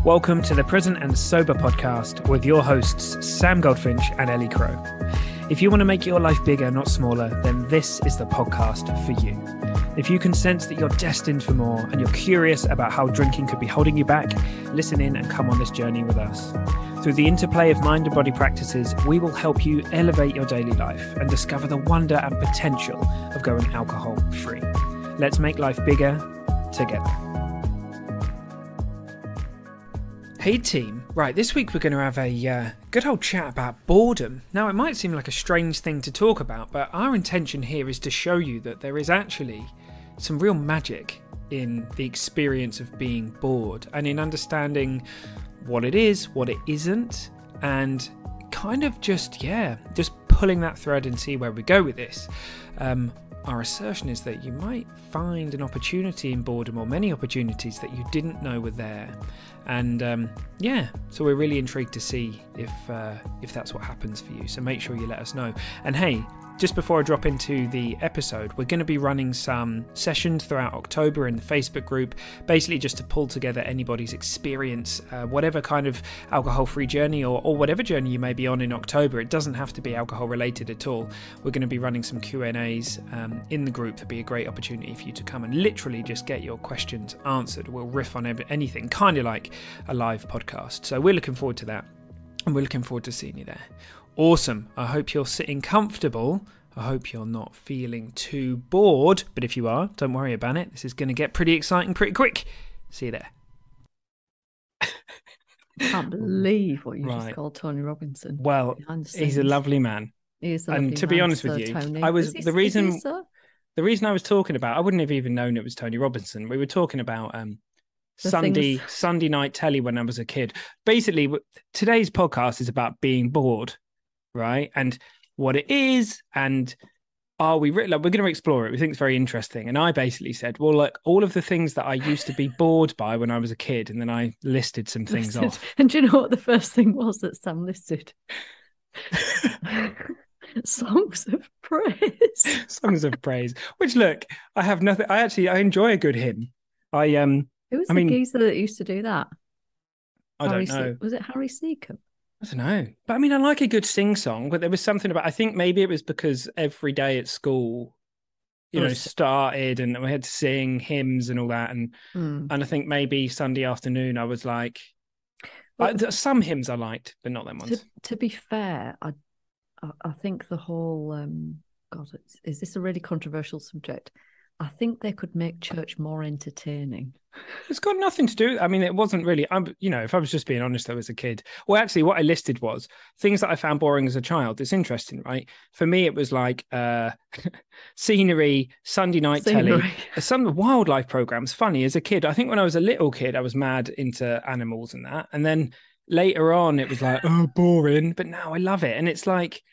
Welcome to the Present and Sober podcast with your hosts, Sam Goldfinch and Ellie Crow. If you want to make your life bigger, not smaller, then this is the podcast for you. If you can sense that you're destined for more and you're curious about how drinking could be holding you back, listen in and come on this journey with us. Through the interplay of mind and body practices, we will help you elevate your daily life and discover the wonder and potential of going alcohol-free. Let's make life bigger together. Hey team, right, this week we're going to have a good old chat about boredom. Now it might seem like a strange thing to talk about, but our intention here is to show you that there is actually some real magic in the experience of being bored and in understanding what it is, what it isn't, and kind of just pulling that thread and see where we go with this. Our assertion is that you might find an opportunity in boredom, or many opportunities that you didn't know were there. And so we're really intrigued to see if that's what happens for you. So make sure you let us know. And hey, just before I drop into the episode, we're going to be running some sessions throughout October in the Facebook group, basically just to pull together anybody's experience, whatever kind of alcohol-free journey or whatever journey you may be on in October. It doesn't have to be alcohol-related at all. We're going to be running some Q&As in the group. That'd be a great opportunity for you to come and literally just get your questions answered. We'll riff on anything, kind of like a live podcast. So we're looking forward to that, and we're looking forward to seeing you there. Awesome. I hope you're sitting comfortable. I hope you're not feeling too bored. But if you are, don't worry about it. This is going to get pretty exciting pretty quick. See you there. I can't believe what you just called Tony Robinson. Well, he's a lovely man. He is a lovely man. And to be honest with you, Tony. the reason I was talking about, I wouldn't have even known it was Tony Robinson. We were talking about Sunday night telly when I was a kid. Basically, today's podcast is about being bored. Right, and what it is, and we're going to explore it. We think it's very interesting. And I basically said, well, like all of the things that I used to be bored by when I was a kid, and then I listed some things off. And do you know what the first thing was that Sam listed? Songs of praise. Songs of praise. Which, look, I have nothing. I enjoy a good hymn. Who was the geezer that used to do that? I don't know. Was it Harry Seacombe? I don't know. But I mean, I like a good sing-song, but there was something about, I think maybe it was because every day at school, started and we had to sing hymns and all that. And I think maybe Sunday afternoon, I was like, some hymns I liked, but not them ones. To be fair, I think the whole, is this a really controversial subject? I think they could make church more entertaining. It's got nothing to do. I mean, it wasn't really. If I was just being honest, though, as a kid. Well, actually, what I listed was things that I found boring as a child. It's interesting, right? For me, it was like scenery, Sunday night telly, some wildlife programs. Funny as a kid. I think when I was a little kid, I was mad into animals and that. And then later on, it was like, oh, boring. But now I love it. And it's like,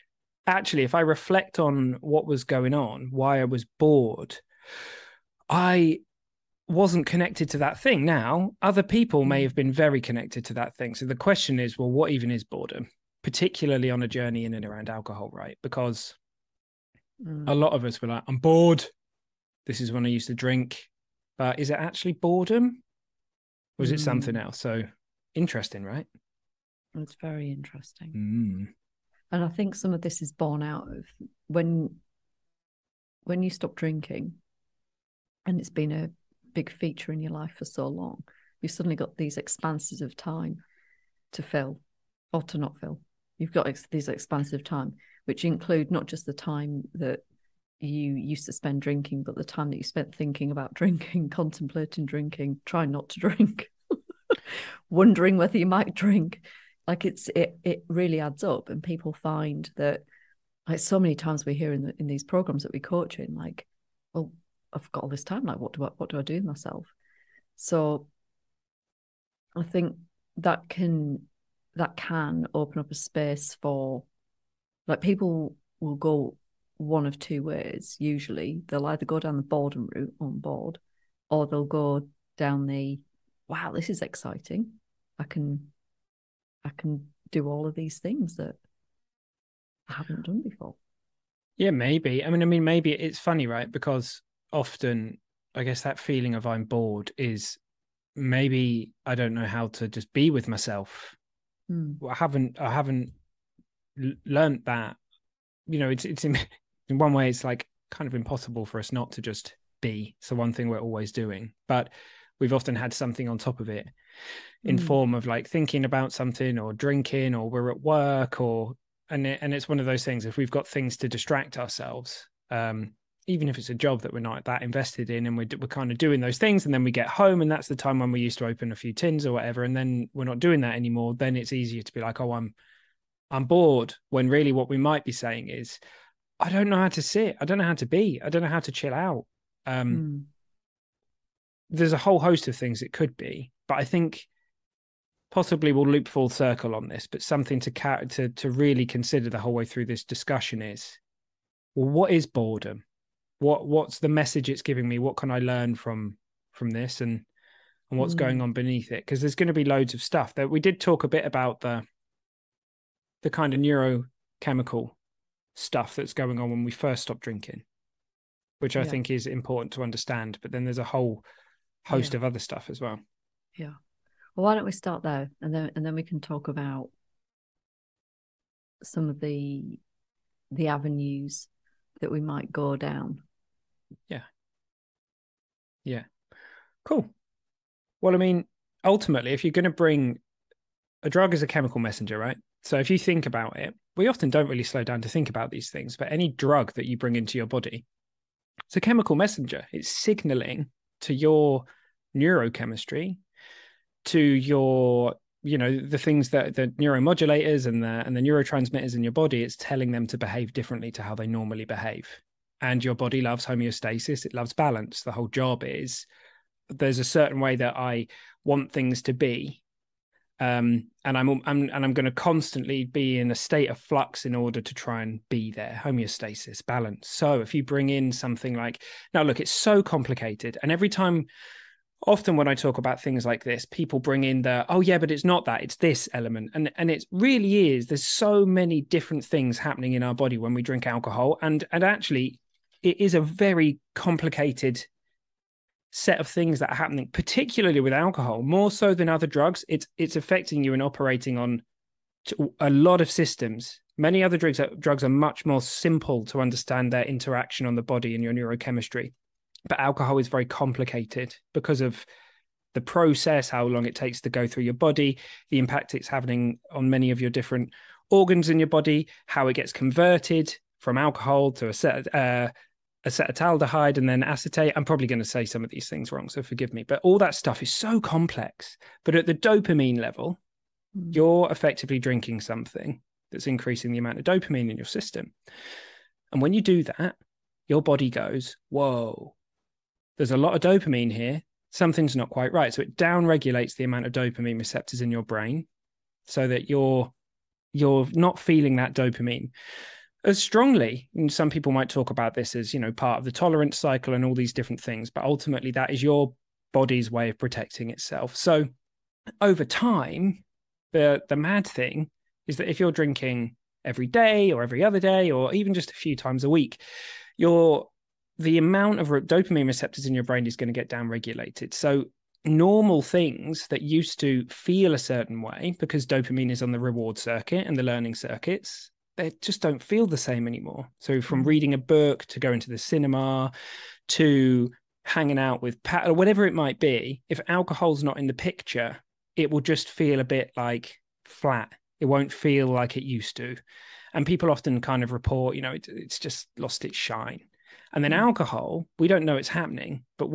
actually, if I reflect on what was going on, why I was bored, I wasn't connected to that thing. Now, other people may have been very connected to that thing. So the question is, well, what even is boredom? Particularly on a journey in and around alcohol, right? Because a lot of us were like, I'm bored. This is when I used to drink. But is it actually boredom? Or is it something else? So interesting, right? It's very interesting. And I think some of this is born out of when you stop drinking, and it's been a big feature in your life for so long, you've suddenly got these expanses of time to fill or to not fill. You've got these expanses of time, which include not just the time that you used to spend drinking, but the time that you spent thinking about drinking, contemplating drinking, trying not to drink, wondering whether you might drink. Like it really adds up, and people find that, like so many times we hear in these programs that we coach in, like, well, I've got all this time. Like, what do I do with myself? So I think that can open up a space for, like, people will go one of two ways. Usually, they'll either go down the boredom route on board, or they'll go down the, wow, this is exciting. I can do all of these things that I haven't done before. Yeah, maybe. I mean, maybe it's funny, right? Because often, I guess that feeling of I'm bored is maybe I don't know how to just be with myself. I haven't learned that. It's in one way, it's like kind of impossible for us not to just be. It's the one thing we're always doing, but we've often had something on top of it in form of like thinking about something or drinking, or we're at work, and it's one of those things. If we've got things to distract ourselves, even if it's a job that we're not that invested in, and we're kind of doing those things, and then we get home, and that's the time when we used to open a few tins or whatever, and then we're not doing that anymore, then it's easier to be like, oh, I'm bored, when really what we might be saying is, I don't know how to sit, I don't know how to be, I don't know how to chill out. There's a whole host of things it could be, but I think possibly we'll loop full circle on this, but something to really consider the whole way through this discussion is, well, what is boredom? What's the message it's giving me? What can I learn from this, and what's going on beneath it? Because there's going to be loads of stuff that we did talk a bit about, the kind of neurochemical stuff that's going on when we first stop drinking, which I think is important to understand. But then there's a whole host of other stuff as well. Yeah. Well, why don't we start there, and then we can talk about some of the avenues that we might go down. Yeah. Cool. Well, I mean, ultimately, if you're going to bring a drug as a chemical messenger, right? So if you think about it, we often don't really slow down to think about these things, but any drug that you bring into your body, it's a chemical messenger. It's signaling to your neurochemistry, to your, the things that the neuromodulators and the neurotransmitters in your body, it's telling them to behave differently to how they normally behave. And your body loves homeostasis. It loves balance. The whole job is, there's a certain way that I want things to be. And I'm going to constantly be in a state of flux in order to try and be there. Homeostasis, balance. So if you bring in something like, now look, it's so complicated. And every time, often when I talk about things like this, people bring in oh yeah, but it's not that, it's this element. And it really is. There's so many different things happening in our body when we drink alcohol. And actually, it is a very complicated set of things that are happening, particularly with alcohol, more so than other drugs. It's affecting you and operating on a lot of systems. Many other drugs are much more simple to understand their interaction on the body and your neurochemistry. But alcohol is very complicated because of the process, how long it takes to go through your body, the impact it's having on many of your different organs in your body, how it gets converted from alcohol to acetaldehyde and then acetate. I'm probably going to say some of these things wrong, so forgive me. But all that stuff is so complex. But at the dopamine level, you're effectively drinking something that's increasing the amount of dopamine in your system. And when you do that, your body goes, whoa, there's a lot of dopamine here. Something's not quite right. So it downregulates the amount of dopamine receptors in your brain so that you're not feeling that dopamine as strongly. And some people might talk about this as, part of the tolerance cycle and all these different things. But ultimately, that is your body's way of protecting itself. So over time, the mad thing is that if you're drinking every day or every other day, or even just a few times a week, the amount of dopamine receptors in your brain is going to get downregulated. So normal things that used to feel a certain way, because dopamine is on the reward circuit and the learning circuits, they just don't feel the same anymore. So from reading a book to going to the cinema to hanging out with Pat or whatever it might be, if alcohol's not in the picture, it will just feel a bit like flat. It won't feel like it used to. And people often kind of report, it's just lost its shine. And then alcohol, we don't know it's happening, but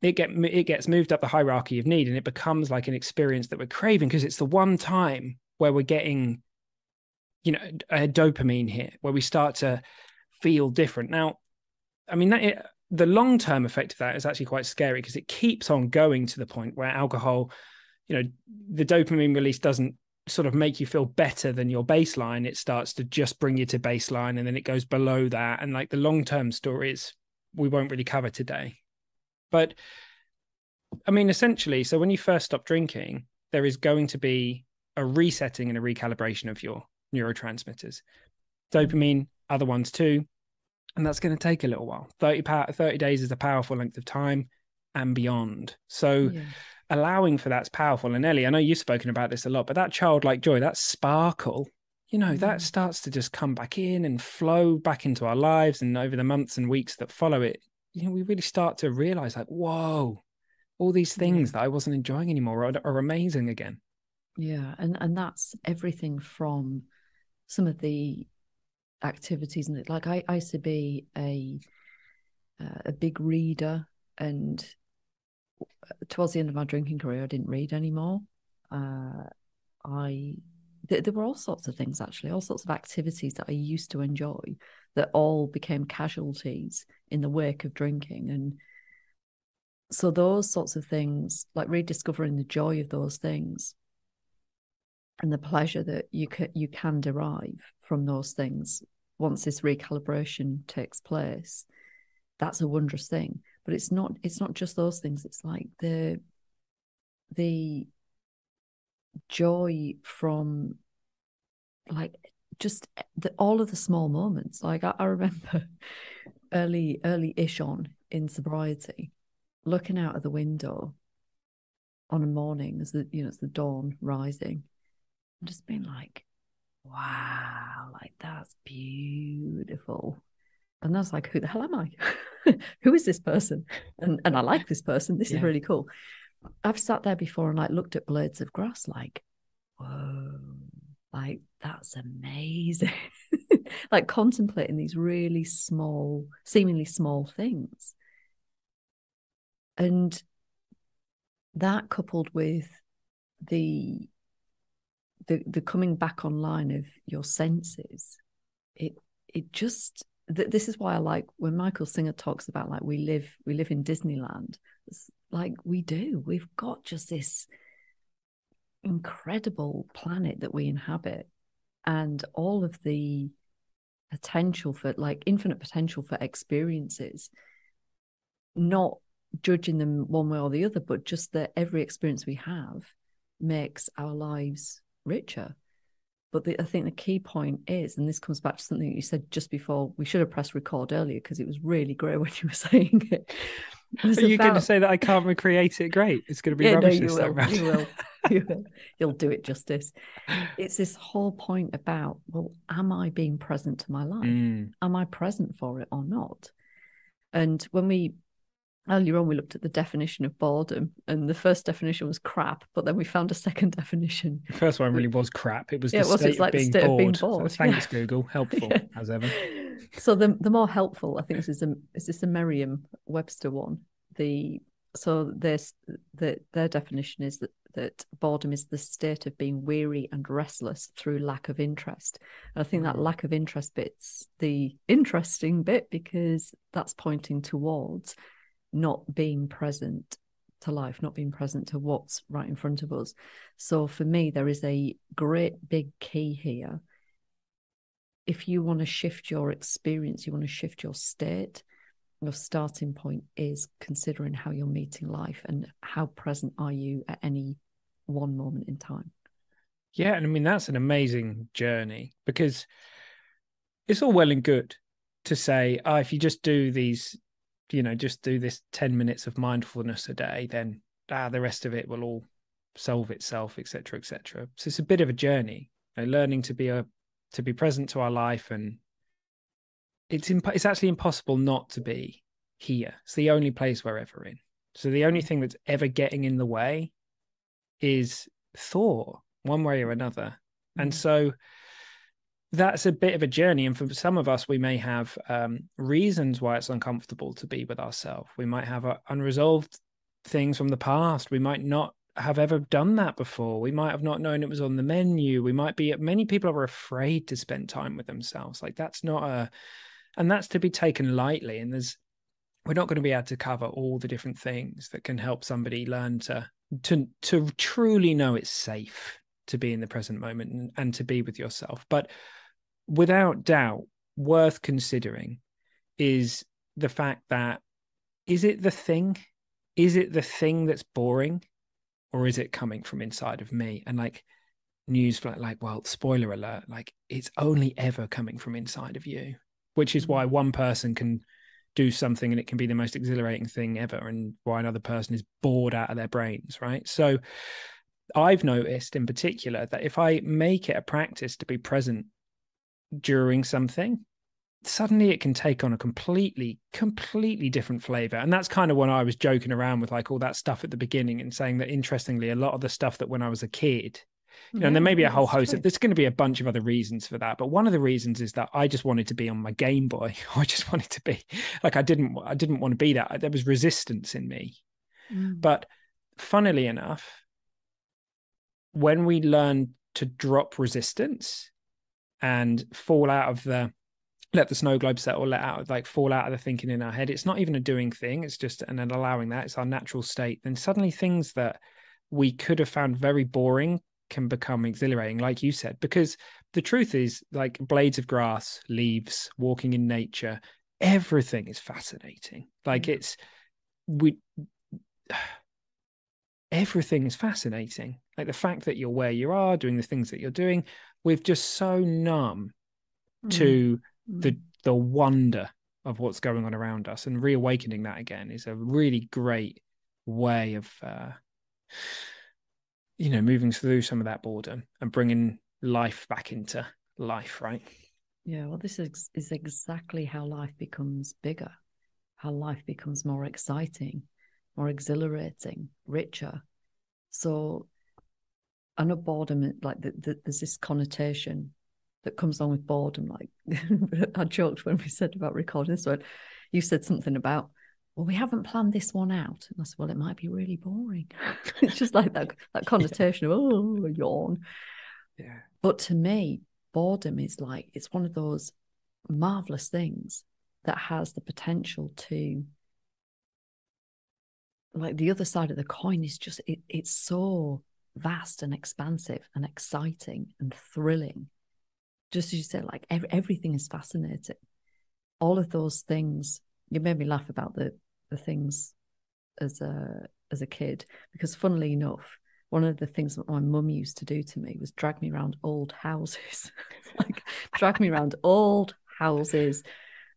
it gets moved up the hierarchy of need, and it becomes like an experience that we're craving because it's the one time where we're getting, a dopamine hit, where we start to feel different. Now, I mean, the long-term effect of that is actually quite scary because it keeps on going to the point where alcohol, the dopamine release doesn't sort of make you feel better than your baseline. It starts to just bring you to baseline, and then it goes below that. And like the long-term stories we won't really cover today. But I mean, essentially, so when you first stop drinking, there is going to be a resetting and a recalibration of your neurotransmitters, dopamine, other ones too. And that's going to take a little while. 30 days is a powerful length of time and beyond. So allowing for that's powerful. And Ellie, I know you've spoken about this a lot, but that childlike joy, that sparkle, that starts to just come back in and flow back into our lives. And over the months and weeks that follow it, we really start to realize like, whoa, all these things that I wasn't enjoying anymore are amazing again. Yeah. And that's everything from some of the activities. And like I used to be a big reader, and towards the end of my drinking career, I didn't read anymore. There were all sorts of things, actually, all sorts of activities that I used to enjoy that all became casualties in the wake of drinking. And so those sorts of things, like rediscovering the joy of those things and the pleasure that you can derive from those things once this recalibration takes place, that's a wondrous thing. But it's not just those things. It's like the joy from like just all of the small moments. Like I remember early-ish on in sobriety, looking out of the window on a morning as it's the dawn rising, and just being like, wow, like that's beautiful. And I was like, who the hell am I? Who is this person? And I like this person. This is really cool. I've sat there before and like looked at blades of grass like, whoa, like that's amazing. Like contemplating these really small, seemingly small things. And that coupled with the coming back online of your senses, it just, this is why I like when Michael Singer talks about like we live in Disneyland. It's like we've got just this incredible planet that we inhabit, and all of the potential for like infinite potential for experiences, not judging them one way or the other, but just that every experience we have makes our lives richer. But I think the key point is, and this comes back to something that you said just before, we should have pressed record earlier because it was really great when you were saying it. Are you going to say that I can't recreate it? Great. It's going to be rubbish this time round. You will. You'll do it justice. It's this whole point about, well, am I being present to my life? Am I present for it or not? And when earlier on, we looked at the definition of boredom, and the first definition was crap, but then we found a second definition. The first one really was crap. It was the state of being bored. So thanks, Google. Helpful, as ever. So the more helpful, I think is this a Merriam-Webster one? Their definition is that boredom is the state of being weary and restless through lack of interest. And I think that lack of interest bit's the interesting bit, because that's pointing towards not being present to life, not being present to what's right in front of us. So for me, there is a great big key here. If you want to shift your experience, you want to shift your state, your starting point is considering how you're meeting life and how present are you at any one moment in time. Yeah, and I mean, that's an amazing journey, because it's all well and good to say, if you just do these, just do this 10 minutes of mindfulness a day, then the rest of it will all solve itself, etc., etc. So it's a bit of a journey, learning to be present to our life, and it's actually impossible not to be here. It's the only place we're ever in. So the only thing that's ever getting in the way is thought, one way or another. And so that's a bit of a journey. And for some of us, we may have reasons why it's uncomfortable to be with ourselves. We might have unresolved things from the past. We might not have ever done that before. We might have not known it was on the menu. Many people are afraid to spend time with themselves. Like and that's to be taken lightly. And we're not going to be able to cover all the different things that can help somebody learn to truly know it's safe to be in the present moment and to be with yourself. But without doubt, worth considering is the fact that, is it the thing that's boring, or is it coming from inside of me? And like well, spoiler alert, like it's only ever coming from inside of you, which is why one person can do something and it can be the most exhilarating thing ever, and why another person is bored out of their brains, right? So I've noticed in particular that if I make it a practice to be present during something, suddenly it can take on a completely different flavor. And that's kind of when I was joking around with like all that stuff at the beginning and saying that, interestingly, a lot of the stuff that when I was a kid, you know, and there may be a whole host of, there's going to be a bunch of other reasons for that, but one of the reasons is that I just wanted to be on my Game Boy. I just wanted to be like, I didn't want to be that. There was resistance in me. But funnily enough, when we learn to drop resistance and fall out of let the snow globe settle, fall out of the thinking in our head, it's not even a doing thing, it's just and then allowing that, it's our natural state, then suddenly things that we could have found very boring can become exhilarating, like you said. Because the truth is, like, blades of grass, leaves, walking in nature, everything is fascinating. Like everything is fascinating. Like the fact that you're where you are doing the things that you're doing, we're just so numb to the wonder of what's going on around us, and reawakening that again is a really great way of moving through some of that boredom and bringing life back into life, right? Yeah, well, this is exactly how life becomes bigger, how life becomes more exciting, more exhilarating, richer. So I know boredom, like there's this connotation that comes along with boredom. Like I joked when we said about recording this one, you said something about, well, we haven't planned this one out. And I said, well, it might be really boring. It's just like that connotation of, oh, yawn. Yeah. But to me, boredom is like, it's one of those marvelous things that has the potential to, like, the other side of the coin is just, it's so vast and expansive and exciting and thrilling. Just as you said, like everything is fascinating. All of those things, you made me laugh about the things as a kid, because funnily enough, one of the things that my mum used to do to me was drag me around old houses, like drag me around old houses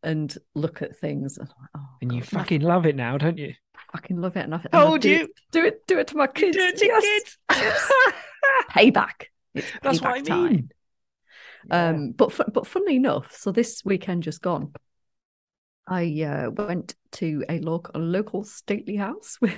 and look at things. And, like, oh, and God, you fucking love it now, don't you? I fucking love it. And I Told you. Do it to my kids. Do it to kids. Yes. Payback. It's payback. That's what I mean. Time. But funnily enough, so this weekend just gone, I went to a local stately house with.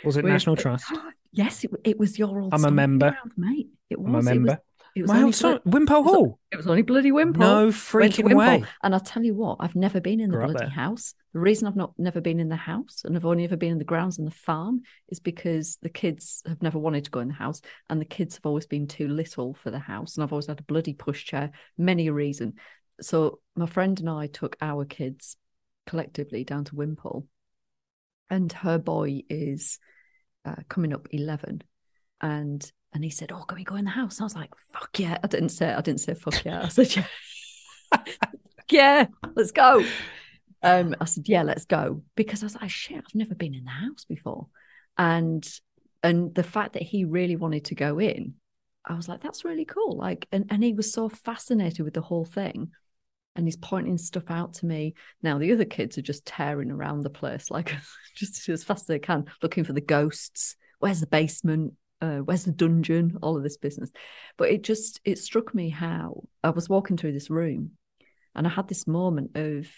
Was it National Trust? Yes, it was your old. I'm a member, ground, mate. It was. I'm a member. It was my old Wimpole Hall. It was only bloody Wimpole. No freaking way. And I'll tell you what, I've never been in the bloody house. The reason I've never been in the house, and I've only ever been in the grounds and the farm, is because the kids have never wanted to go in the house, and the kids have always been too little for the house, and I've always had a bloody pushchair, many a reason. So my friend and I took our kids collectively down to Wimpole, and her boy is coming up 11, and he said, "Oh, can we go in the house?" And I was like, "Fuck yeah!" I didn't say fuck yeah. I said, "Yeah, yeah, let's go." I said, "Yeah, let's go," because I was like, "Shit, I've never been in the house before," and the fact that he really wanted to go in, I was like, "That's really cool." Like, and he was so fascinated with the whole thing. And he's pointing stuff out to me. Now, the other kids are just tearing around the place, like just as fast as they can, looking for the ghosts. Where's the basement? Where's the dungeon? All of this business. But it struck me how I was walking through this room and I had this moment of,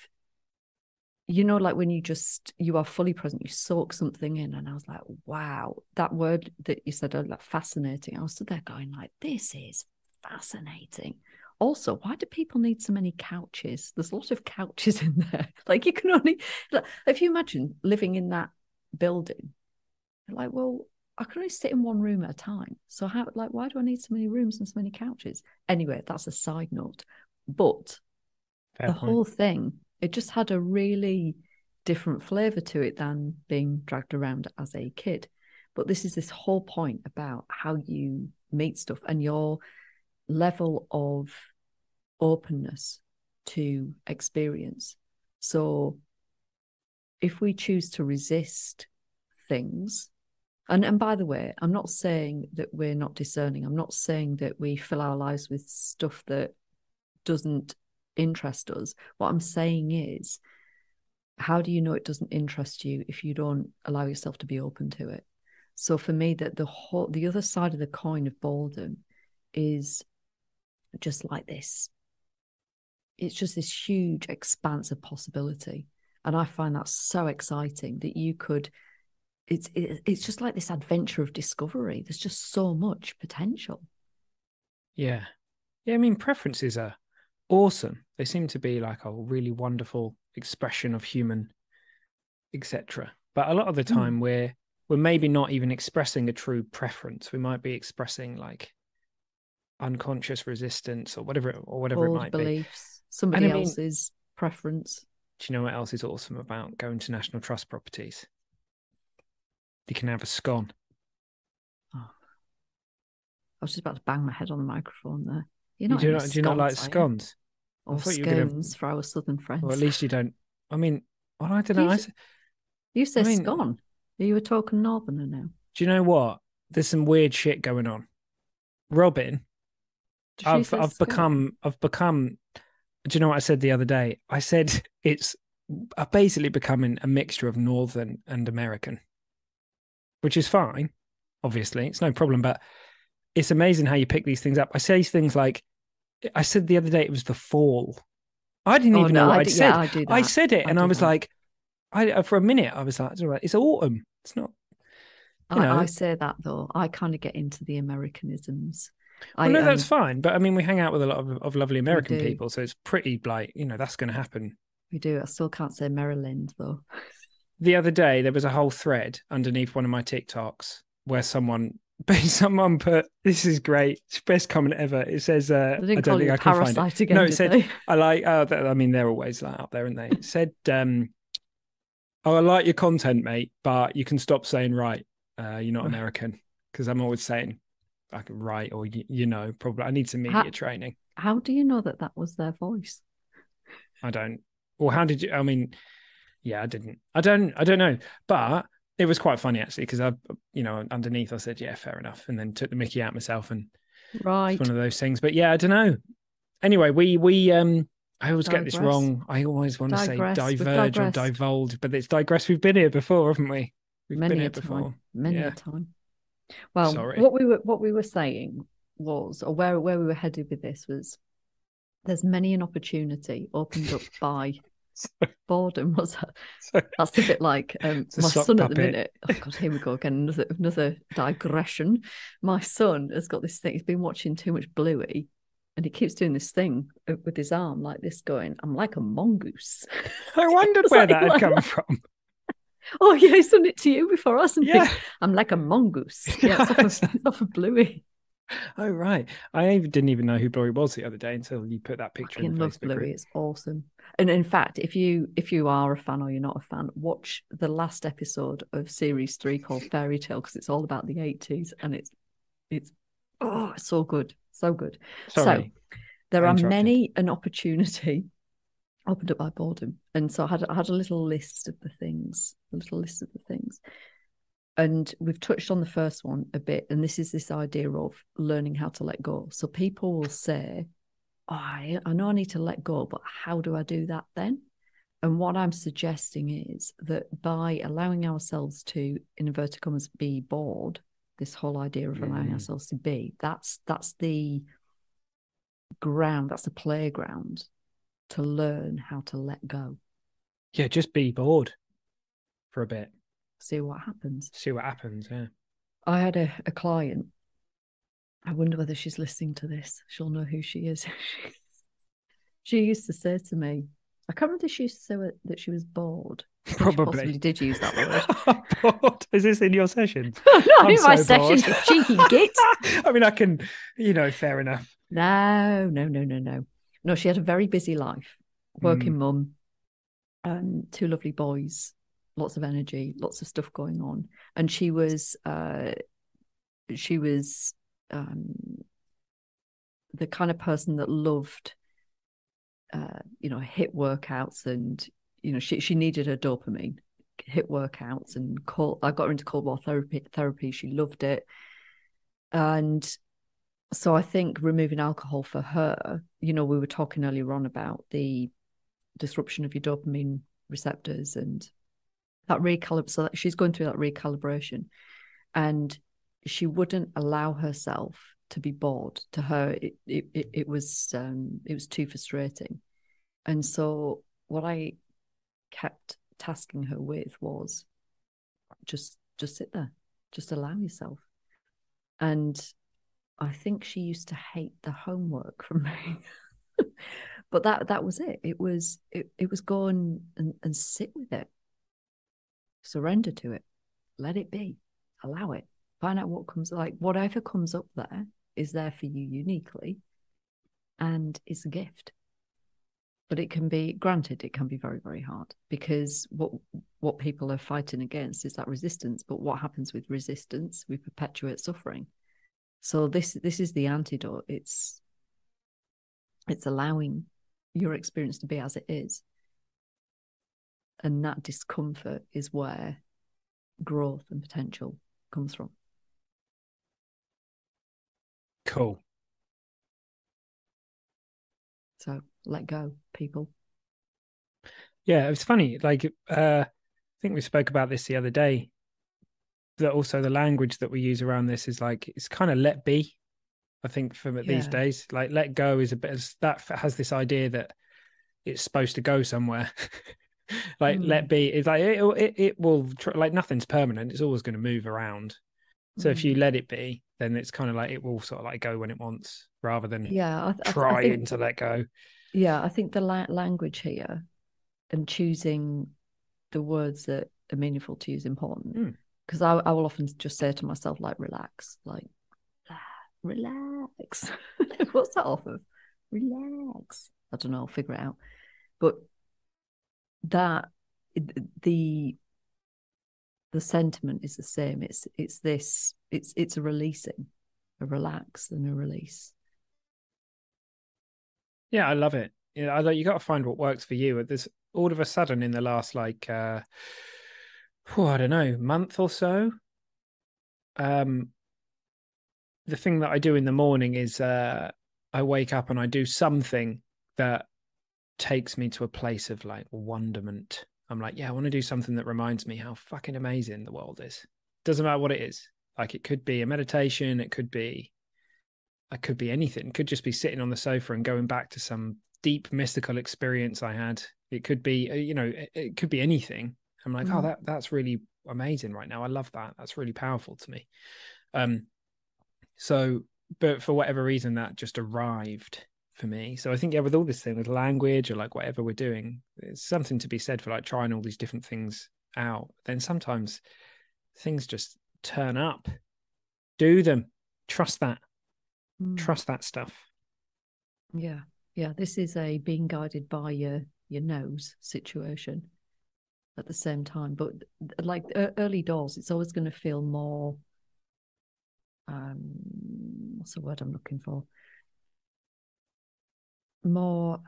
like when you are fully present, you soak something in. And I was like, wow, that word that you said, like fascinating. I was stood there going like, this is fascinating. Also, why do people need so many couches? There's a lot of couches in there. Like, you can only, like, if you imagine living in that building, like, well, I can only sit in one room at a time. So why do I need so many rooms and so many couches? Anyway, that's a side note. But the whole thing, it just had a really different flavor to it than being dragged around as a kid. But this whole point about how you meet stuff and your level of openness to experience. So if we choose to resist things, and by the way, I'm not saying that we're not discerning. I'm not saying that we fill our lives with stuff that doesn't interest us. What I'm saying is how do you know it doesn't interest you if you don't allow yourself to be open to it? So for me, that the other side of the coin of boredom is just like this. It's just this huge expanse of possibility. And I find that so exciting that you could, it's just like this adventure of discovery. There's just so much potential. Yeah. Yeah, I mean, preferences are awesome. They seem to be like a really wonderful expression of human, etc. But a lot of the time we're maybe not even expressing a true preference. We might be expressing like unconscious resistance or whatever it might beliefs, be. Somebody else's preference. Do you know what else is awesome about going to National Trust properties? You can have a scone. Oh. I was just about to bang my head on the microphone there. Do you not like scones? Or scones for our southern friends. Well, at least you don't. I mean, well, I don't know. You say scone. Are you a token northerner now? Do you know what? There's some weird shit going on. Robin, I've become. Do you know what I said the other day? I said it's basically becoming a mixture of Northern and American, which is fine. Obviously, it's no problem. But it's amazing how you pick these things up. I say things like, I said the other day it was the fall. I didn't even know what I'd said. Yeah, I do that. I said it, and I was like, for a minute, I was like, it's autumn. It's not. I say that though. I kind of get into the Americanisms. Well, no, that's fine. But I mean, we hang out with a lot of lovely American people, so it's pretty like, that's going to happen. We do. I still can't say Maryland though. The other day, there was a whole thread underneath one of my TikToks where someone put, this is great, it's the best comment ever. It says, I don't think I can find it. Again, no, it said, I like, I mean, they're always like up there, aren't they? It said, I like your content, mate, but you can stop saying right. You're not American, because I'm always saying like right, or probably I need some media training. How do you know that was their voice? I don't. Well, how did you? I mean, yeah, I didn't. I don't know, but it was quite funny actually, because I, underneath I said, yeah, fair enough, and then took the mickey out myself, and right, it's one of those things. But yeah, I don't know. Anyway, we I always get this wrong. I always want to say diverge or divulge, but it's digress. We've been here before, haven't we? We've been here before. Many a time. Well, sorry. What we were saying was, or where we were headed with this was, there's many an opportunity opened up by boredom. Was that? That's a bit like my son at the minute. Oh God, here we go again. Another digression. My son has got this thing. He's been watching too much Bluey, and he keeps doing this thing with his arm like this, going, "I'm like a mongoose." I wondered where that had come from. Oh yeah, he's done it to you before, hasn't he? Yeah. I'm like a mongoose. Yeah, it's off of Bluey. Oh right, I didn't even know who Bluey was the other day until you put that picture in the love Facebook Bluey. group. It's awesome. And in fact, if you are a fan or you're not a fan, watch the last episode of series 3 called Fairy Tale, because it's all about the 80s, and it's so good, so good. Sorry, so there are many an opportunity opened up by boredom, and so I had a little list of the things, and we've touched on the first one a bit, and this is this idea of learning how to let go. So people will say, oh, I know I need to let go, but how do I do that then? And what I'm suggesting is that by allowing ourselves to, in inverted commas, be bored, this whole idea of allowing ourselves to be, that's the ground, that's the playground to learn how to let go. Yeah, just be bored for a bit. See what happens. Yeah. I had a client. I wonder whether she's listening to this. She'll know who she is. She used to say to me, I can't remember if she used to say that she was bored. Probably. She possibly did use that word. Bored? Is this in your sessions? Not in my sessions, you cheeky git. I mean, I can, fair enough. No. No, she had a very busy life. Working mum, 2 lovely boys, lots of energy, lots of stuff going on. And she was the kind of person that loved hit workouts, and she needed her dopamine, hit workouts, and I got her into cold water therapy. She loved it. And so I think removing alcohol for her, we were talking earlier on about the disruption of your dopamine receptors, and so that she's going through that recalibration, and she wouldn't allow herself to be bored. To her, it was too frustrating. And so what I kept tasking her with was just sit there, just allow yourself. And I think she used to hate the homework from me. But that was it. It was go and sit with it, surrender to it, let it be, allow it, find out what comes, like whatever comes up there is there for you uniquely, and it's a gift. But it can be, granted, it can be very, very hard, because what people are fighting against is that resistance. But what happens with resistance? We perpetuate suffering. So this is the antidote. It's allowing your experience to be as it is. And that discomfort is where growth and potential comes from. Cool. So let go, people. Yeah, it was funny. Like, I think we spoke about this the other day, that also the language that we use around this is like, it's kind of let be. I think these days, like let go is a bit, that has this idea that it's supposed to go somewhere. Like let be, it's like it will like nothing's permanent. It's always going to move around. So if you let it be, then it's kind of like it will sort of like go when it wants, rather than trying to let go. Yeah, I think the language here and choosing the words that are meaningful to you is important. Because I will often just say to myself, like, relax, like, relax. What's that off of? Relax. I don't know, I'll figure it out. But that the sentiment is the same. It's a releasing, a relax and a release. Yeah, I love it. Yeah, I you got to find what works for you. There's all of a sudden in the last like I don't know, month or so. The thing that I do in the morning is I wake up and I do something that takes me to a place of like wonderment. I'm like, yeah, I want to do something that reminds me how fucking amazing the world is. Doesn't matter what it is. Like it could be a meditation, it could be anything. It could just be sitting on the sofa and going back to some deep mystical experience I had. It could be, it could be anything. I'm like, oh, that's really amazing right now. I love that. That's really powerful to me. So, but for whatever reason, that just arrived for me. So I think, yeah, with all this thing, with language or like whatever we're doing, there's something to be said for like trying all these different things out. Then sometimes things just turn up. Do them. Trust that. Trust that stuff. Yeah. Yeah. This is a being guided by your nose situation at the same time. But like early doors, it's always going to feel more, what's the word I'm looking for? More,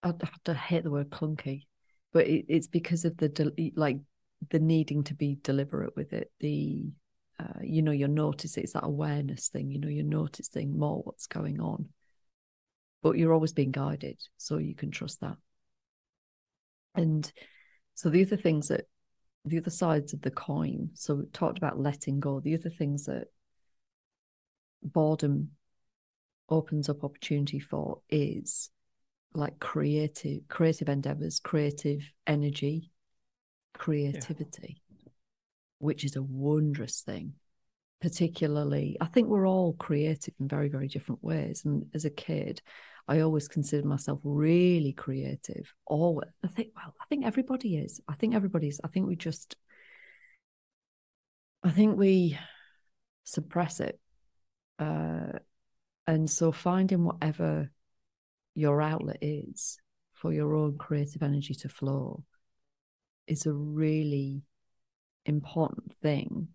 I hate the word clunky, but it's because of the needing to be deliberate with it. You're noticing, it's that awareness thing, you're noticing more what's going on, but you're always being guided, so you can trust that. And so the other sides of the coin, so we talked about letting go. The other things that boredom opens up opportunity for is like creative endeavors, creative energy, creativity, which is a wondrous thing. Particularly, I think we're all creative in very, very different ways. And as a kid, I always considered myself really creative. Always. I think everybody is. I think we suppress it. And so finding whatever your outlet is for your own creative energy to flow is a really important thing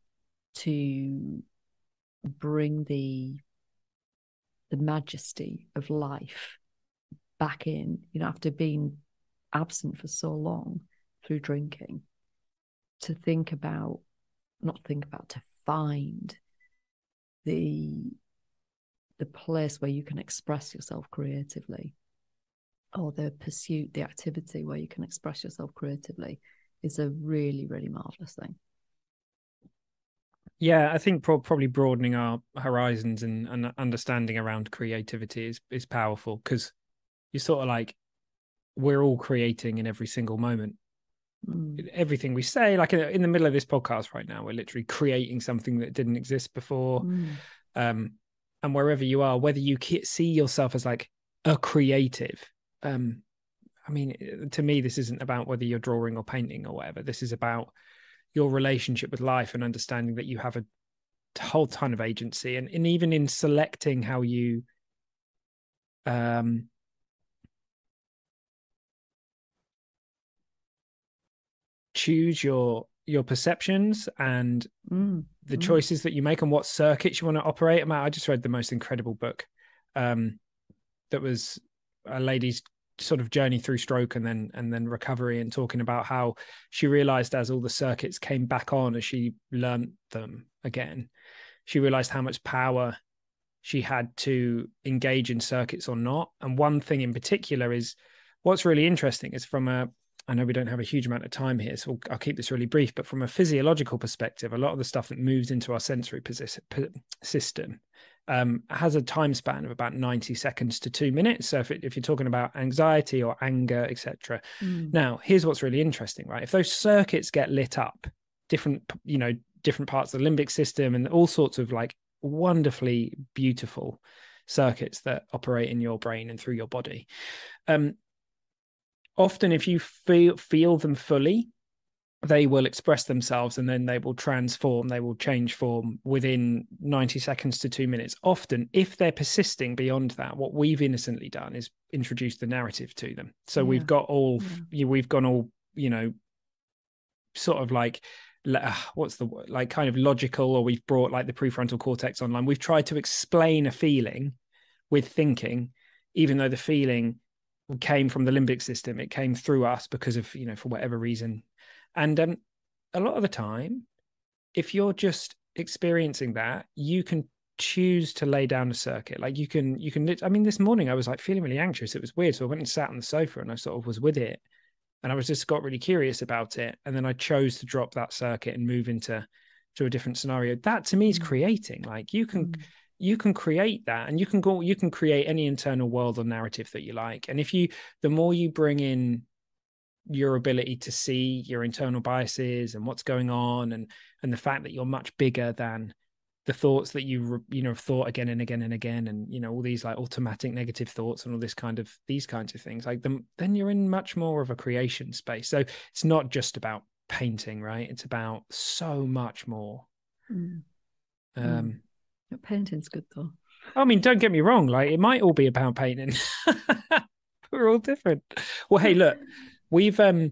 to bring the majesty of life back in, after being absent for so long through drinking, to find the place where you can express yourself creatively. or the pursuit, the activity where you can express yourself creatively is a really, really marvelous thing. Yeah, I think probably broadening our horizons and understanding around creativity is powerful, because you're sort of like, we're all creating in every single moment. Everything we say, like in the middle of this podcast right now, we're literally creating something that didn't exist before. And wherever you are, whether you see yourself as like a creative, I mean, to me, this isn't about whether you're drawing or painting or whatever. This is about your relationship with life and understanding that you have a whole ton of agency, and even in selecting how you choose your perceptions and the choices that you make and what circuits you want to operate. I just read the most incredible book that was a lady's sort of journey through stroke and then recovery, and talking about how she realized as all the circuits came back on, as she learned them again, she realized how much power she had to engage in circuits or not. And one thing in particular is, what's really interesting is I know we don't have a huge amount of time here, so I'll keep this really brief, but from a physiological perspective, a lot of the stuff that moves into our sensory system has a time span of about 90 seconds to 2 minutes. So if you're talking about anxiety or anger, etc. Now, here's what's really interesting, right? If those circuits get lit up, different parts of the limbic system and all sorts of like wonderfully beautiful circuits that operate in your brain and through your body. Often if you feel them fully, they will express themselves and then they will transform, they will change form within 90 seconds to 2 minutes. Often, if they're persisting beyond that, what we've innocently done is introduce the narrative to them. So we've gone all, sort of like, what's the word, like kind of logical, or we've brought like the prefrontal cortex online. We've tried to explain a feeling with thinking, even though the feeling came from the limbic system. It came through us because of, for whatever reason. And a lot of the time, if you're just experiencing that, you can choose to lay down a circuit. Like you can, I mean, this morning I was like feeling really anxious. It was weird. So I went and sat on the sofa and I sort of was with it. And I got really curious about it. And then I chose to drop that circuit and move into a different scenario. That to me is creating. Like you can create that, and you can create any internal world or narrative that you like. And the more you bring in your ability to see your internal biases and what's going on, and the fact that you're much bigger than the thoughts that you have thought again and again and again, and all these like automatic negative thoughts and all these kinds of things, like then you're in much more of a creation space. So it's not just about painting, right? It's about so much more. Painting's good though. I mean, don't get me wrong, like it might all be about painting. We're all different. Well, hey, look, we've got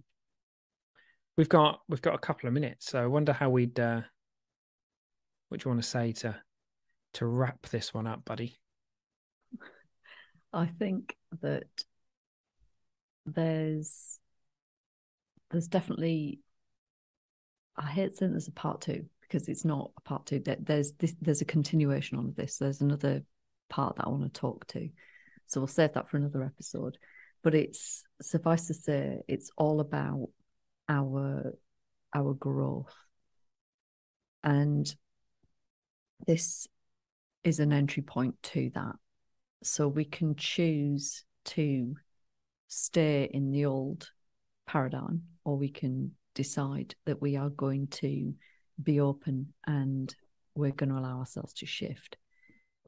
a couple of minutes, so I wonder how we'd what do you want to say to wrap this one up, buddy? I think that there's definitely, I hate saying there's a part two, because it's not a part two. There's a continuation on this. There's another part that I want to talk to. So we'll save that for another episode. But it's, suffice to say, it's all about our growth. And this is an entry point to that. So we can choose to stay in the old paradigm, or we can decide that we are going to be open and we're going to allow ourselves to shift.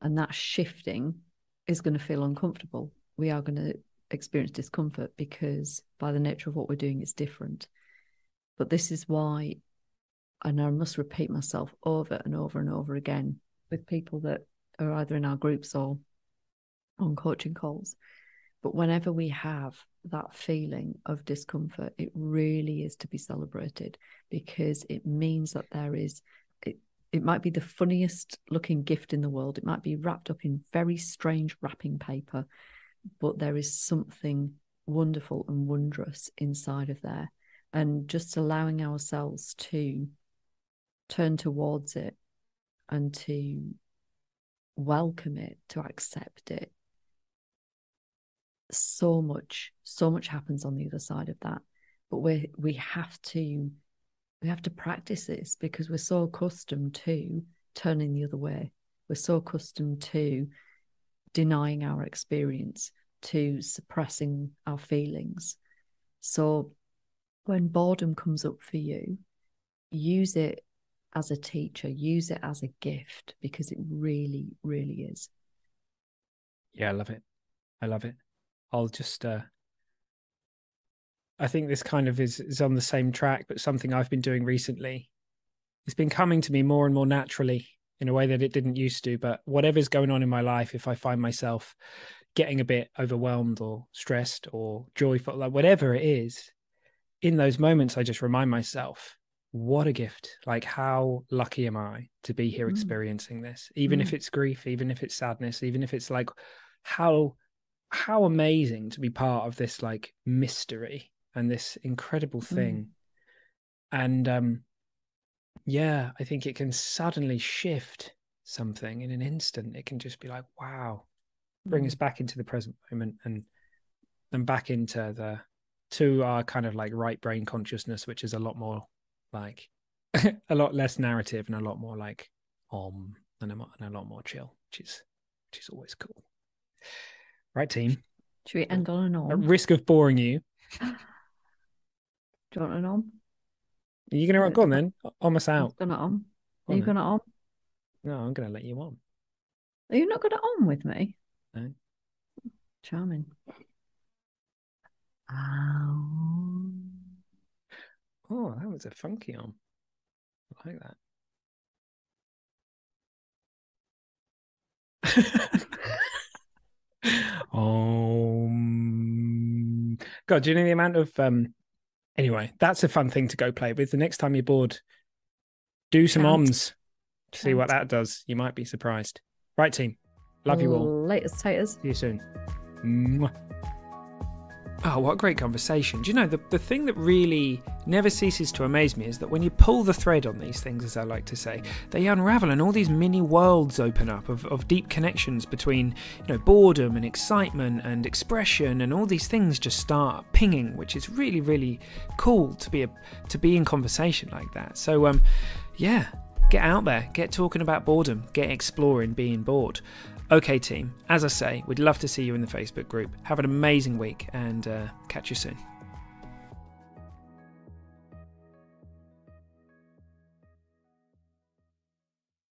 And that shifting is going to feel uncomfortable. We are going to experience discomfort because by the nature of what we're doing, it's different. But this is why, and I must repeat myself over and over and over again with people that are either in our groups or on coaching calls, but whenever we have that feeling of discomfort, it really is to be celebrated, because it means that there is, it might be the funniest looking gift in the world. It might be wrapped up in very strange wrapping paper, but there is something wonderful and wondrous inside of there. And just allowing ourselves to turn towards it and to welcome it, to accept it, so much happens on the other side of that. But we have to practice this, because we're so accustomed to turning the other way. We're so accustomed to denying our experience, to suppressing our feelings. So when boredom comes up for you, use it as a teacher, use it as a gift, because it really, really is. Yeah, I love it. I love it. I'll just I think this kind of is on the same track, but something I've been doing recently. It's been coming to me more and more naturally in a way that it didn't used to. But whatever's going on in my life, if I find myself getting a bit overwhelmed or stressed or joyful, like whatever it is, in those moments, I just remind myself, what a gift. Like, how lucky am I to be here experiencing this? Even if it's grief, even if it's sadness, even if it's like, how amazing to be part of this like mystery and this incredible thing. And yeah, I think it can suddenly shift something in an instant. It can just be like, wow, bring us back into the present moment and back into our kind of like right brain consciousness, which is a lot more like a lot less narrative and a lot more like and a lot more chill, which is always cool. Right, team? Should we end on an om? At risk of boring you. Do you want an om? Are you going to go on then? Om us out. Are you going to om? No, I'm going to let you on. Are you not going to om with me? No. Charming. Oh, that was a funky om. I like that. God, do you know the amount of anyway, that's a fun thing to go play with. The next time you're bored, do some oms. See what that does. You might be surprised. Right, team. Love you all. Latest taters. See you soon. Mwah. Oh, what a great conversation. Do you know, the thing that really never ceases to amaze me is that when you pull the thread on these things, as I like to say, they unravel and all these mini worlds open up of deep connections between, boredom and excitement and expression, and all these things just start pinging, which is really, really cool to be in conversation like that. So, yeah, get out there, get talking about boredom, get exploring being bored. Okay, team, as I say, we'd love to see you in the Facebook group. Have an amazing week and catch you soon.